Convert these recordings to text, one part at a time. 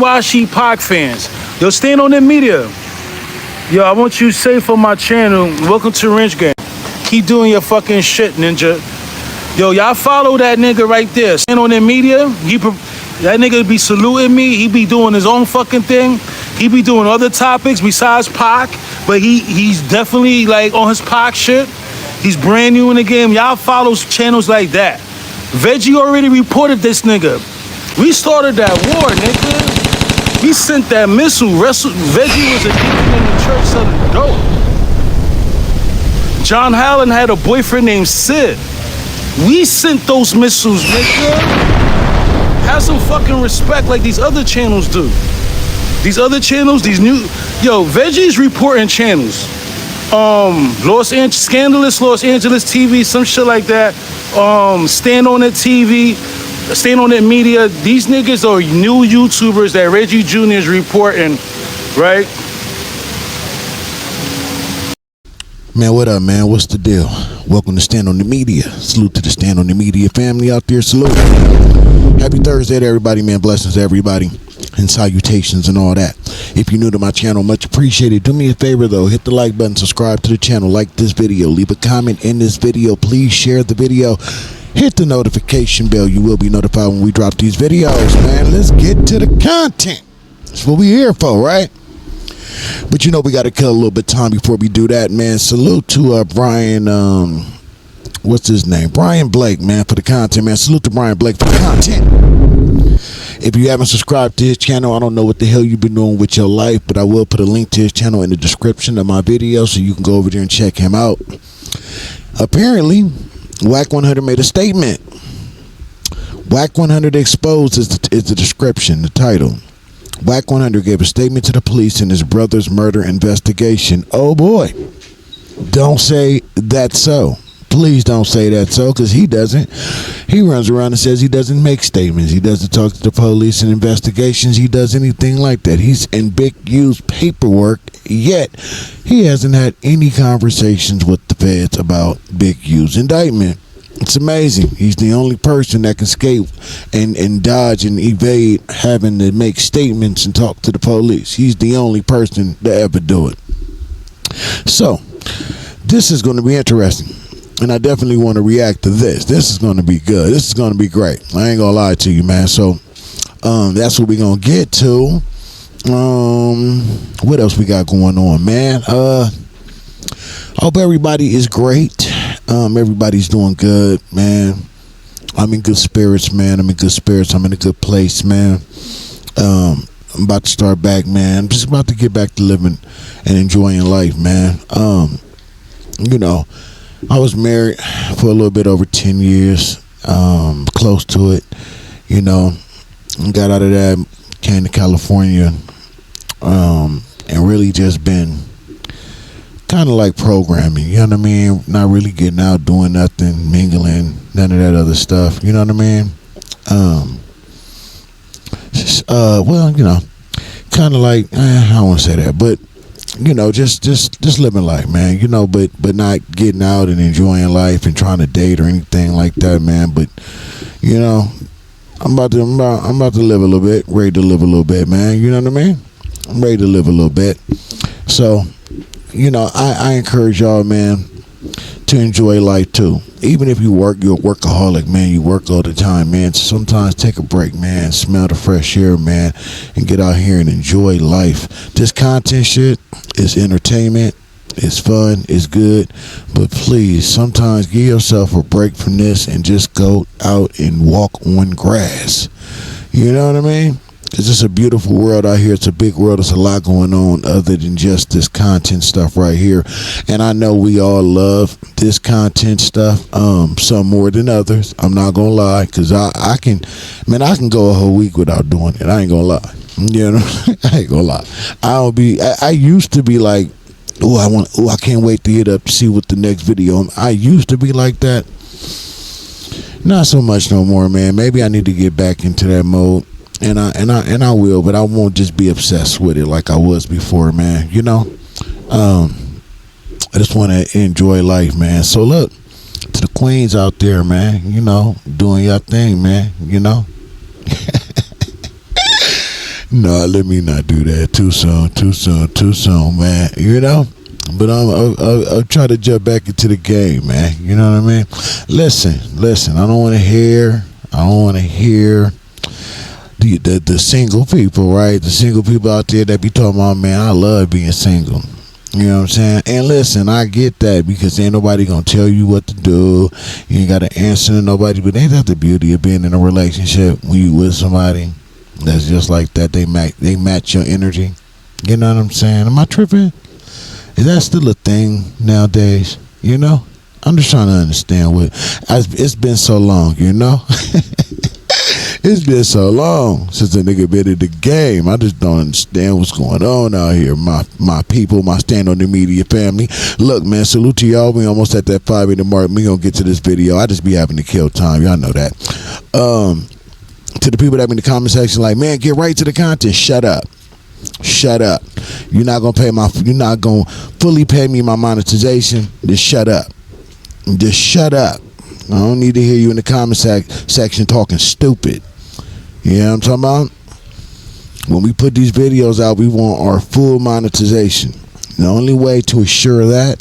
wishy-washy Pac fans. Yo, stand on the media. Yo, I want you to say for my channel, welcome to Ranch Game. Keep doing your fucking shit, ninja. Yo, y'all follow that nigga right there. Stand on the media. That nigga be saluting me. He be doing his own fucking thing. He be doing other topics besides Pac, but he's definitely like on his Pac shit. He's brand new in the game. Y'all follow channels like that. Veggie already reported this nigga. We started that war, nigga. We sent that missile. Veggie was a deacon in the church selling dope. John Allen had a boyfriend named Sid. We sent those missiles, nigga. Have some fucking respect like these other channels do. These other channels, these new... Yo, Veggie's reporting channels. Scandalous Los Angeles TV, some shit like that. Stand on It TV, Stand on It Media. These niggas are new YouTubers that Reggie Jr. is reporting, right? Man, what up, man? What's the deal? Welcome to Stand on the Media. Salute to the Stand on the Media family out there. Salute. Happy Thursday to everybody, man. Blessings to everybody. And salutations and all that. If you're new to my channel, much appreciated. Do me a favor though, hit the like button, subscribe to the channel, like this video, leave a comment in this video, please share the video, hit the notification bell. You will be notified when we drop these videos, man. Let's get to the content. That's what we're here for, right? But you know we got to kill a little bit of time before we do that, man. Salute to Brian, what's his name? Brian Blake, man, for the content, man. Salute to Brian Blake for the content. If you haven't subscribed to his channel, I don't know what the hell you've been doing with your life, but I will put a link to his channel in the description of my video so you can go over there and check him out. Apparently, Wack 100 made a statement. Wack 100 exposed is the description, the title. Wack 100 gave a statement to the police in his brother's murder investigation. Oh boy, don't say that's so. Please don't say that so, because he doesn't. He runs around and says he doesn't make statements. He doesn't talk to the police in investigations. He does anything like that. He's in Big U's paperwork, yet he hasn't had any conversations with the feds about Big U's indictment. It's amazing. He's the only person that can escape and dodge and evade having to make statements and talk to the police. He's the only person to ever do it. So, this is going to be interesting. And I definitely want to react to this. This is going to be good. This is going to be great. I ain't going to lie to you, man. So, that's what we're going to get to. What else we got going on, man? Hope everybody is great. Everybody's doing good, man. I'm in good spirits, man. I'm in good spirits. I'm in a good place, man. I'm about to start back, man. I'm just about to get back to living and enjoying life, man. You know, I was married for a little bit over 10 years, close to it, you know, got out of that, came to California, and really just been kind of like programming, you know what I mean? Not really getting out, doing nothing, mingling, none of that other stuff, you know what I mean? Well, you know, kind of like, I don't want to say that, but you know, just living life, man, you know, but not getting out and enjoying life and trying to date or anything like that, man. But you know, I'm about to live a little bit, ready to live a little bit, man. You know what I mean? I'm ready to live a little bit. So, you know, I encourage y'all, man, to enjoy life too. Even if you work, you're a workaholic, man. You work all the time, man. Sometimes take a break, man. Smell the fresh air, man, and get out here and enjoy life. This content shit is entertainment. It's fun. It's good. But please, sometimes give yourself a break from this and just go out and walk on grass. You know what I mean? Because it's a beautiful world out here. It's a big world. There's a lot going on other than just this content stuff right here. And I know we all love this content stuff, some more than others. I'm not going to lie, because I can go a whole week without doing it. I ain't going to lie. You know, I ain't going to lie. I used to be like, I can't wait to hit up to see what the next video. I used to be like that. Not so much no more, man. Maybe I need to get back into that mode. And I will, but I won't just be obsessed with it like I was before, man. You know, I just want to enjoy life, man. So look, to the queens out there, man, you know, doing your thing, man, you know. No, let me not do that. Too soon, man. You know? But I'll try to jump back into the game, man. You know what I mean? Listen. I don't want to hear the single people, right? The single people out there that be talking about, man, I love being single. You know what I'm saying? And listen, I get that because ain't nobody gonna tell you what to do. You ain't gotta answer to nobody. But ain't that the beauty of being in a relationship when you with somebody that's just like that? They match your energy. You know what I'm saying? Am I tripping? Is that still a thing nowadays? You know? I'm just trying to understand it's been so long, you know? It's been so long since a nigga been in the game. I just don't understand what's going on out here. My people, my Stand on the Media family. Look, man, salute to y'all. We almost at that 5-minute mark. We gonna get to this video. I just be having to kill time. Y'all know that. To the people that be in the comment section like, man, get right to the content. Shut up. You're not gonna fully pay me my monetization. Just shut up. I don't need to hear you in the comment section talking stupid. You know what I'm talking about? When we put these videos out, we want our full monetization. The only way to assure that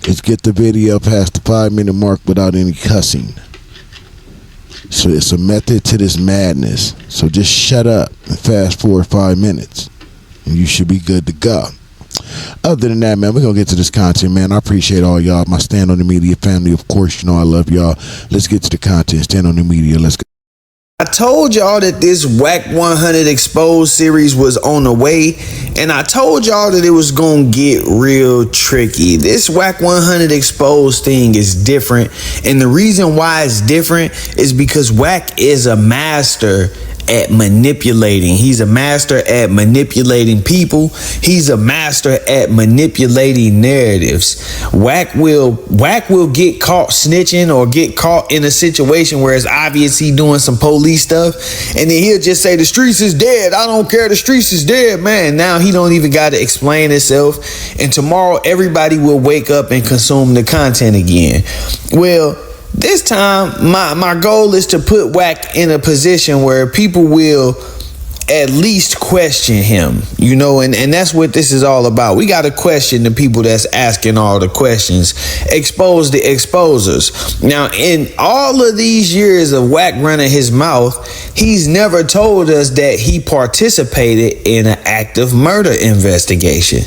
is get the video past the 5-minute mark without any cussing. So it's a method to this madness. So just shut up and fast forward 5 minutes, and you should be good to go. Other than that, man, we're gonna get to this content, man. I appreciate all y'all, my Stand on the Media family. Of course, you know I love y'all. Let's get to the content. Stand on the Media. Let's go. I told y'all that this Wack 100 Exposed series was on the way, and I told y'all that it was gonna get real tricky. This Wack 100 Exposed thing is different, and the reason why it's different is because Wack is a master at manipulating. He's a master at manipulating people. He's a master at manipulating narratives. Wack will get caught snitching or get caught in a situation where it's obvious he doing some police stuff, and then he'll just say the streets is dead. I don't care, the streets is dead, man. Now he don't even got to explain himself, and tomorrow everybody will wake up and consume the content again. Well, this time, my goal is to put Wack in a position where people will at least question him, you know, and that's what this is all about. We got to question the people that's asking all the questions, expose the exposers. Now, in all of these years of Wack running his mouth, he's never told us that he participated in an active murder investigation.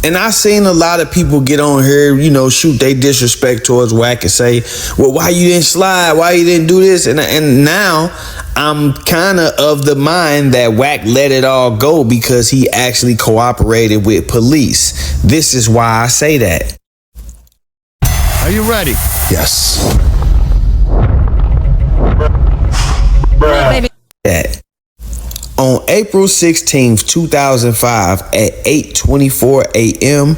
And I've seen a lot of people get on here, you know, shoot they disrespect towards Wack and say, well, why you didn't slide? Why you didn't do this? And now I'm kind of the mind that Wack let it all go because he actually cooperated with police. This is why I say that. Are you ready? Yes. Bruh. That. On April 16th, 2005 at 8:24 a.m.,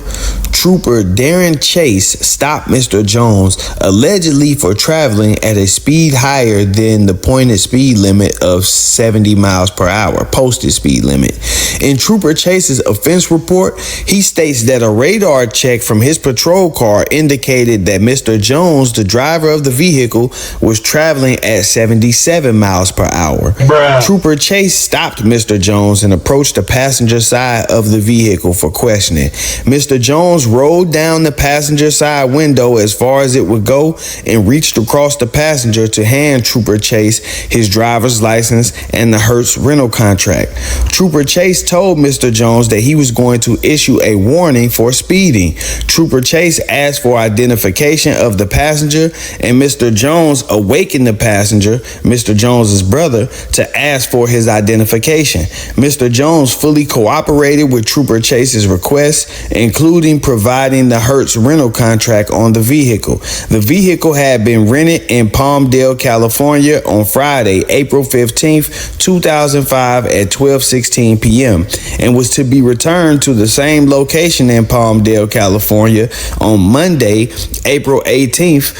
Trooper Darren Chase stopped Mr. Jones allegedly for traveling at a speed higher than the pointed speed limit of 70 miles per hour, posted speed limit. In Trooper Chase's offense report, he states that a radar check from his patrol car indicated that Mr. Jones, the driver of the vehicle, was traveling at 77 miles per hour. Bruh. Trooper Chase stopped Mr. Jones and approached the passenger side of the vehicle for questioning. Mr. Jones rolled down the passenger side window as far as it would go and reached across the passenger to hand Trooper Chase his driver's license and the Hertz rental contract. Trooper Chase told Mr. Jones that he was going to issue a warning for speeding. Trooper Chase asked for identification of the passenger, and Mr. Jones awakened the passenger, Mr. Jones's brother, to ask for his identification. Mr. Jones fully cooperated with Trooper Chase's request, including providing the Hertz rental contract on the vehicle. The vehicle had been rented in Palmdale, California on Friday, April 15th, 2005 at 12:16 p.m. and was to be returned to the same location in Palmdale, California on Monday, April 18th,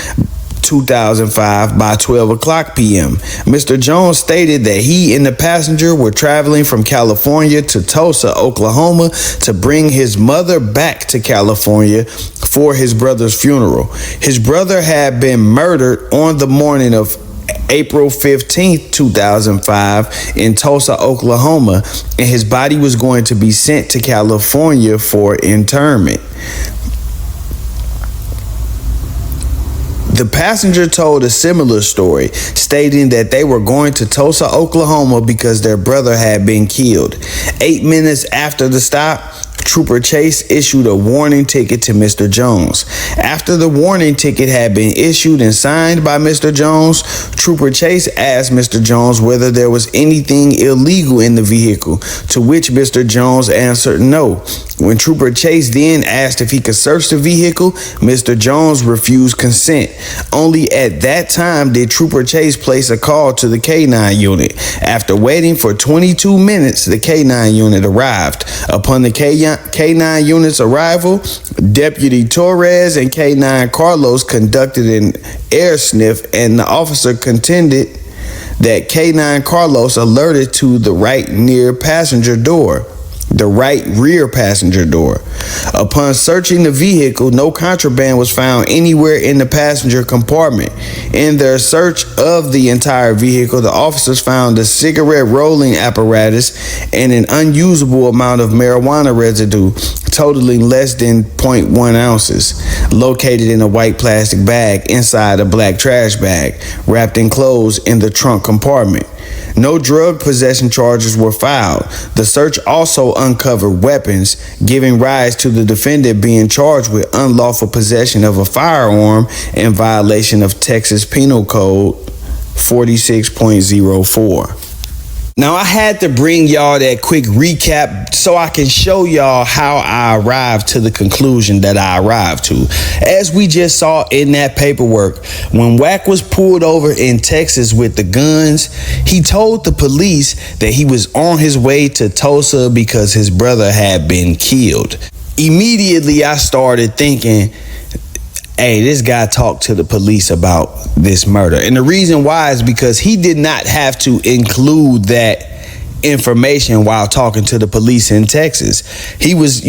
2005 by 12 o'clock p.m. Mr. Jones stated that he and the passenger were traveling from California to Tulsa, Oklahoma to bring his mother back to California for his brother's funeral. His brother had been murdered on the morning of April 15th, 2005 in Tulsa, Oklahoma, and his body was going to be sent to California for interment. The passenger told a similar story, stating that they were going to Tulsa, Oklahoma because their brother had been killed. 8 minutes after the stop, Trooper Chase issued a warning ticket to Mr. Jones. After the warning ticket had been issued and signed by Mr. Jones, Trooper Chase asked Mr. Jones whether there was anything illegal in the vehicle, to which Mr. Jones answered no. When Trooper Chase then asked if he could search the vehicle, Mr. Jones refused consent. Only at that time did Trooper Chase place a call to the K-9 unit. After waiting for 22 minutes, the K-9 unit arrived. Upon the K-9 unit's arrival, Deputy Torres and K-9 Carlos conducted an air sniff, and the officer contended that K-9 Carlos alerted to the right rear passenger door. Upon searching the vehicle, no contraband was found anywhere in the passenger compartment. In their search of the entire vehicle, the officers found a cigarette rolling apparatus and an unusable amount of marijuana residue, totaling less than 0.1 ounces, located in a white plastic bag inside a black trash bag, wrapped in clothes in the trunk compartment. No drug possession charges were filed. The search also uncovered weapons, giving rise to the defendant being charged with unlawful possession of a firearm in violation of Texas Penal Code 46.04. Now, I had to bring y'all that quick recap so I can show y'all how I arrived to the conclusion that I arrived to. As we just saw in that paperwork, when Wack was pulled over in Texas with the guns, he told the police that he was on his way to Tulsa because his brother had been killed. Immediately, I started thinking, hey, this guy talked to the police about this murder. And the reason why is because he did not have to include that information while talking to the police in Texas. He was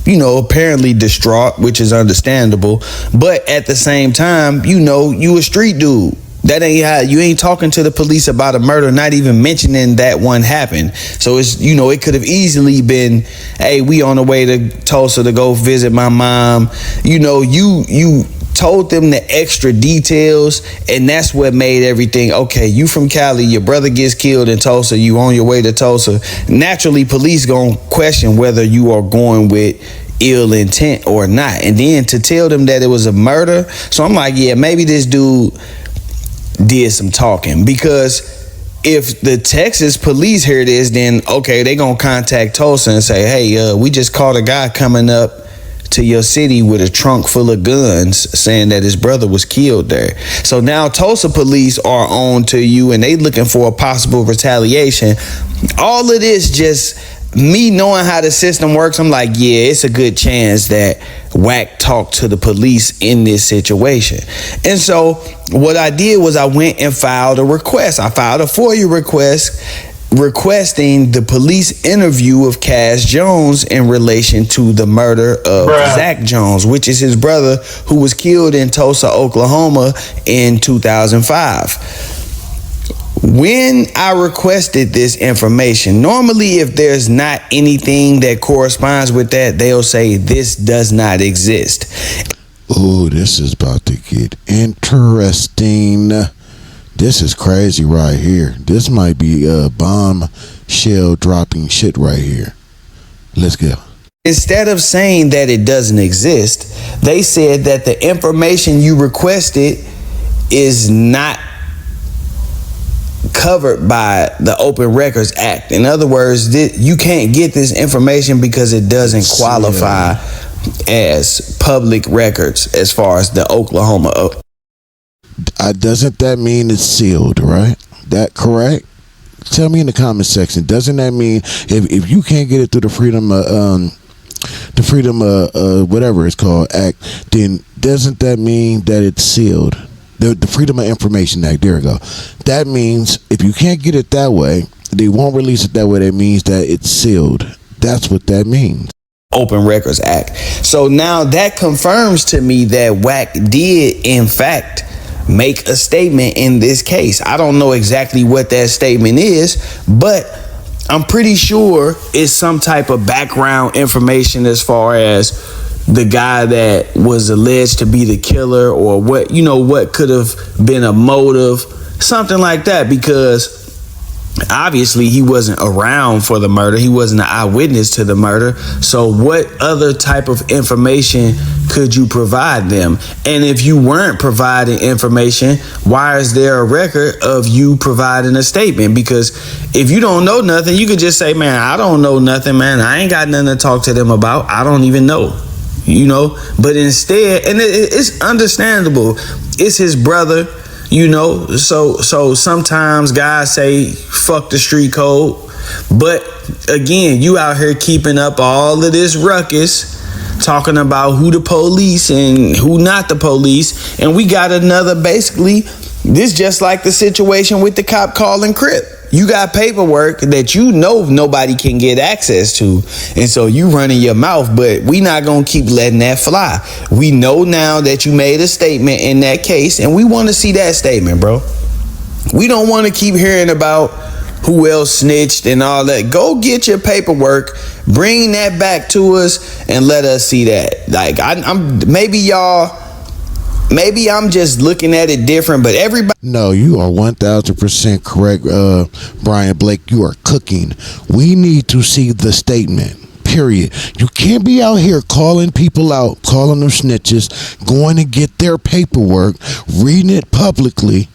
apparently distraught, which is understandable. But at the same time, you a street dude. That ain't how you ain't talking to the police about a murder, not even mentioning that one happened. So it's, it could have easily been, hey, we on the way to Tulsa to go visit my mom. You told them the extra details, and that's what made everything okay. You from Cali, your brother gets killed in Tulsa, you on your way to Tulsa. Naturally, police gonna question whether you are going with ill intent or not. And then to tell them that it was a murder, so I'm like, yeah, maybe this dude did some talking, because if the Texas police hear this, then okay, they gonna contact Tulsa and say, hey, we just caught a guy coming up to your city with a trunk full of guns saying that his brother was killed there. So now Tulsa police are on to you and they looking for a possible retaliation. All of this just me knowing how the system works, I'm like, yeah, it's a good chance that Wack talked to the police in this situation. And so what I did was I went and filed a request. I filed a FOIA request requesting the police interview of Cass Jones in relation to the murder of Zach Jones, which is his brother who was killed in Tulsa, Oklahoma in 2005. When I requested this information, normally if there's not anything that corresponds with that, they'll say this does not exist. Oh, this is about to get interesting. This is crazy right here. This might be a bombshell dropping shit right here. Let's go. Instead of saying that it doesn't exist, they said that the information you requested is not covered by the Open Records Act. In other words, you can't get this information because it doesn't qualify as public records as far as the Oklahoma. Doesn't that mean it's sealed, right? That correct? Tell me in the comment section. Doesn't that mean if you can't get it through the Freedom whatever it's called Act, then doesn't that mean that it's sealed? The Freedom of Information Act, there we go. That means if you can't get it that way, they won't release it that way. That means that it's sealed. That's what that means. Open Records Act. So now that confirms to me that Wack did in fact make a statement in this case. I don't know exactly what that statement is, but I'm pretty sure it's some type of background information as far as the guy that was alleged to be the killer, or what could have been a motive, something like that, because obviously he wasn't around for the murder. He wasn't an eyewitness to the murder. So what other type of information could you provide them? And if you weren't providing information, why is there a record of you providing a statement? Because if you don't know nothing, you could just say, man, I don't know nothing, man. I ain't got nothing to talk to them about. I don't even know. But instead, and it's understandable, it's his brother. So sometimes guys say fuck the street code, but again, you out here keeping up all of this ruckus, talking about who the police and who not the police, and we got another, basically this just like the situation with the cop calling Crip. You got paperwork that nobody can get access to, and so you running your mouth, but we not gonna keep letting that fly. We know now that you made a statement in that case, and we want to see that statement, bro. We don't want to keep hearing about who else snitched and all that. Go get your paperwork, bring that back to us, and let us see that. Like, Maybe I'm just looking at it different, but everybody... No, you are 1,000% correct, Brian Blake. You are cooking. We need to see the statement, period. You can't be out here calling people out, calling them snitches, going to get their paperwork, reading it publicly,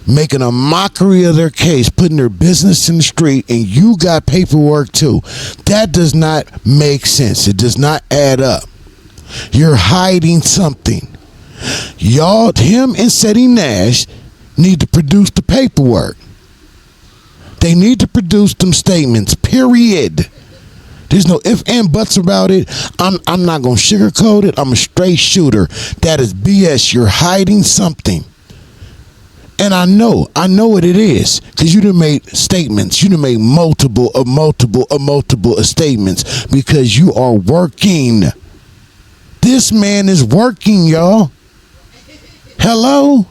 making a mockery of their case, putting their business in the street, and you got paperwork too. That does not make sense. It does not add up. You're hiding something. Y'all, him and Seti Nash need to produce the paperwork. They need to produce them statements, period. There's no ifs and buts about it. I'm not going to sugarcoat it. I'm a straight shooter. That is BS. You're hiding something. And I know what it is, because you done made statements. You done made multiple statements, because you are working. This man is working, y'all. Hello?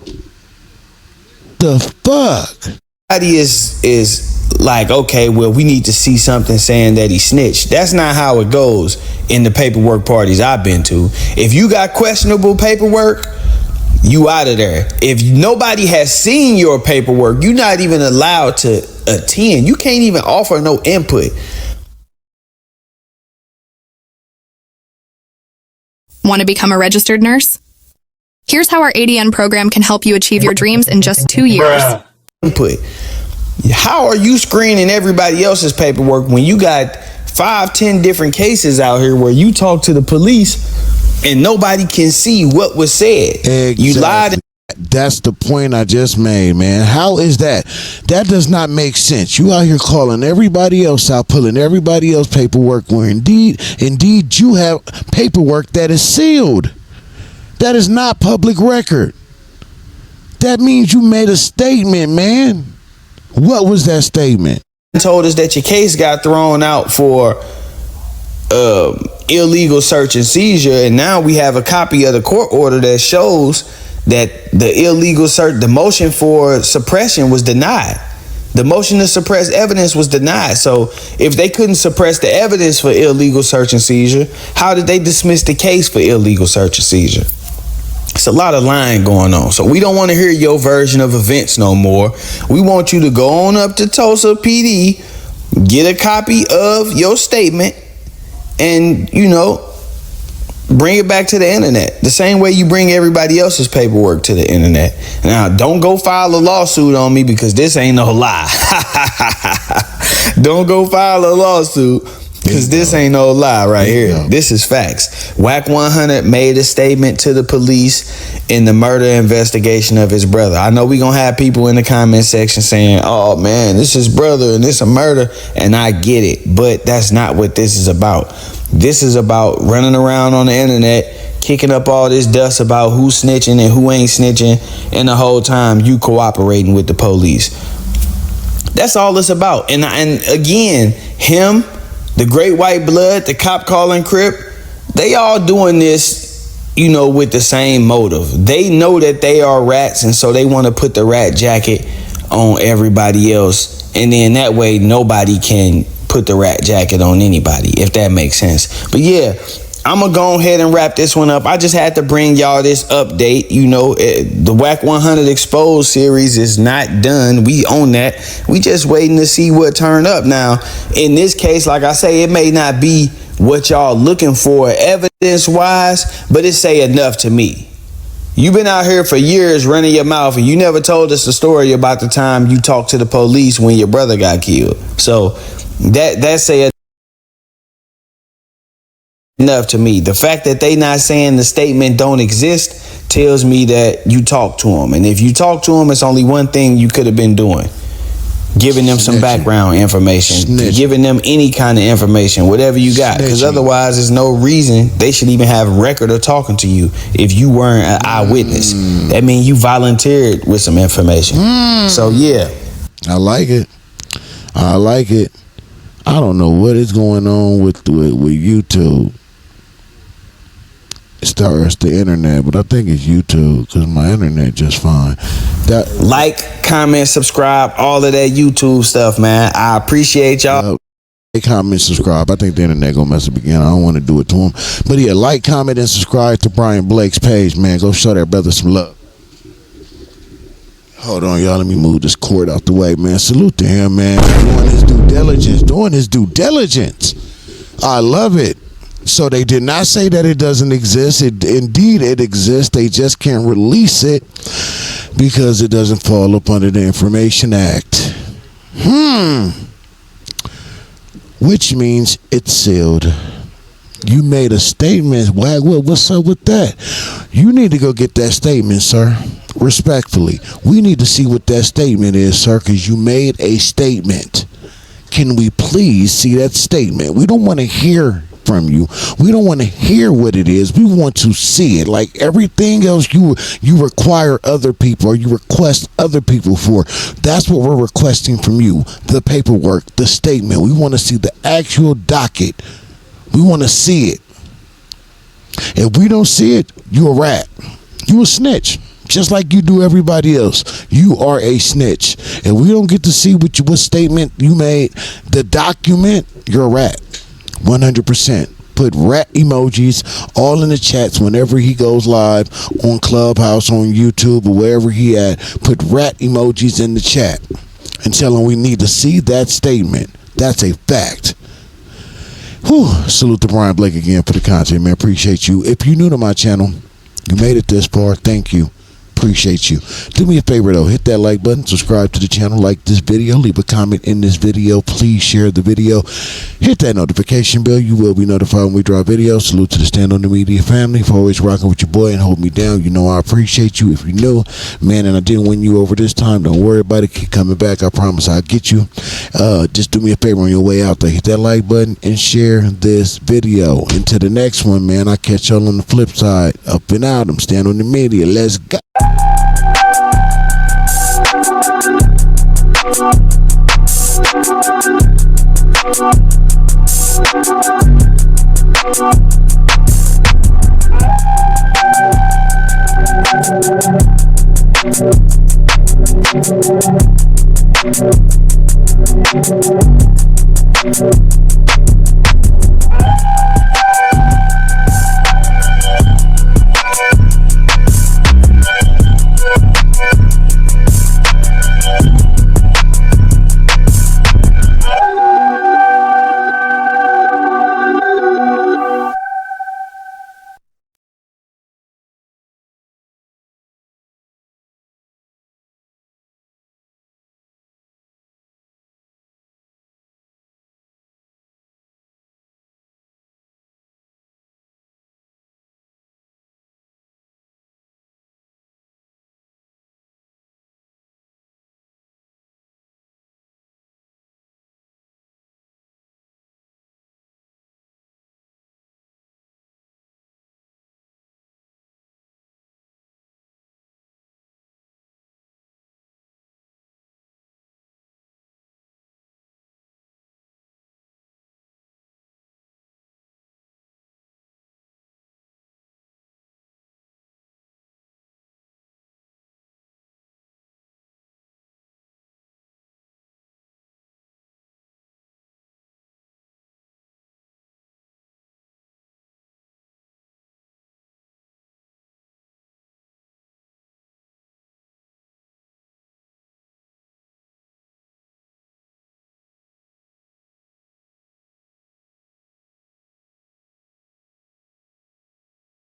The fuck? Everybody is like, okay, well, we need to see something saying that he snitched. That's not how it goes in the paperwork parties I've been to. If you got questionable paperwork, you out of there. If nobody has seen your paperwork, you're not even allowed to attend. You can't even offer no input. Want to become a registered nurse? Here's how our ADN program can help you achieve your dreams in just 2 years. Input. How are you screening everybody else's paperwork when you got 5-10 different cases out here where you talk to the police and nobody can see what was said? Exactly. You lied. That's the point I just made, man. How is that? That does not make sense. You out here calling everybody else out, pulling everybody else paperwork, where indeed you have paperwork that is sealed. That is not public record. That means you made a statement, man. What was that statement? Told us that your case got thrown out for illegal search and seizure, and now we have a copy of the court order that shows that the illegal search, the motion for suppression was denied. The motion to suppress evidence was denied. So if they couldn't suppress the evidence for illegal search and seizure, how did they dismiss the case for illegal search and seizure? It's a lot of lying going on. So we don't want to hear your version of events no more. We want you to go on up to Tulsa PD, get a copy of your statement, and, bring it back to the internet. The same way you bring everybody else's paperwork to the internet. Now, don't go file a lawsuit on me, because this ain't no lie. Don't go file a lawsuit, because this ain't no lie right here. This is facts. Wack 100 made a statement to the police in the murder investigation of his brother. I know we gonna have people in the comment section saying, oh man, this is brother and this a murder, and I get it, but that's not what this is about. This is about running around on the internet, kicking up all this dust about who's snitching and who ain't snitching, and the whole time you cooperating with the police. That's all it's about. And again, him, the Great White Blood, the cop calling Crip, they all doing this, with the same motive. They know that they are rats, and so they want to put the rat jacket on everybody else, and then that way nobody can put the rat jacket on anybody, if that makes sense. But yeah, I'm gonna go ahead and wrap this one up. I just had to bring y'all this update. The Wack 100 Exposed series is not done. We own that. We just waiting to see what turn up. Now, in this case, like I say, it may not be what y'all looking for evidence-wise, but it say enough to me. You've been out here for years running your mouth, and you never told us the story about the time you talked to the police when your brother got killed. So that say enough to me. The fact that they not saying the statement don't exist tells me that you talked to them. And if you talk to them, it's only one thing you could have been doing. Giving them some background information. Giving them any kind of information, whatever you got. Because otherwise, there's no reason they should even have record of talking to you if you weren't an eyewitness. That means you volunteered with some information. So, yeah. I like it. I don't know what is going on with YouTube. It starts the internet, but I think it's YouTube because my internet just fine. Like, comment, subscribe, all of that YouTube stuff, man. I appreciate y'all. Like, comment, subscribe. I think the internet gonna mess up again. I don't want to do it to him, but yeah, like, comment, and subscribe to Brian Blake's page, man. Go show that brother some love. Hold on, y'all. Let me move this cord out the way, man. Salute to him, man. Doing his due diligence. I love it. So they did not say that it doesn't exist. Indeed, it exists. They just can't release it because it doesn't fall up under the Information Act. Which means it's sealed. You made a statement. Wack, what's up with that? You need to go get that statement, sir. Respectfully, we need to see what that statement is, sir, because you made a statement. Can we please see that statement? We don't want to hear from you. We don't want to hear what it is. We want to see it. Like everything else you require other people, or you request other people for. That's what we're requesting from you. The paperwork, the statement. We want to see the actual docket. We want to see it. If we don't see it, you a rat. You a snitch. Just like you do everybody else. You are a snitch. And we don't get to see what statement you made, the document, you're a rat. 100%. Put rat emojis all in the chats whenever he goes live on Clubhouse, on YouTube, or wherever he at. Put rat emojis in the chat and tell him we need to see that statement. That's a fact. Whew. Salute to Brian Blake again for the content, man. Appreciate you. If you're new to my channel, you made it this far, thank you. Appreciate you. Do me a favor though, hit that like button, subscribe to the channel, like this video, leave a comment in this video, please share the video, hit that notification bell. You will be notified when we drop videos. Salute to the Stand on the Media family for always rocking with your boy and hold me down. You know I appreciate you. If you know, man, and I didn't win you over this time, don't worry about it. Keep coming back. I promise I'll get you. Just do me a favor on your way out there, hit that like button and share this video. Until the next one, man, I'll catch y'all on the flip side. Up and out. I'm Stand on the Media. Let's go.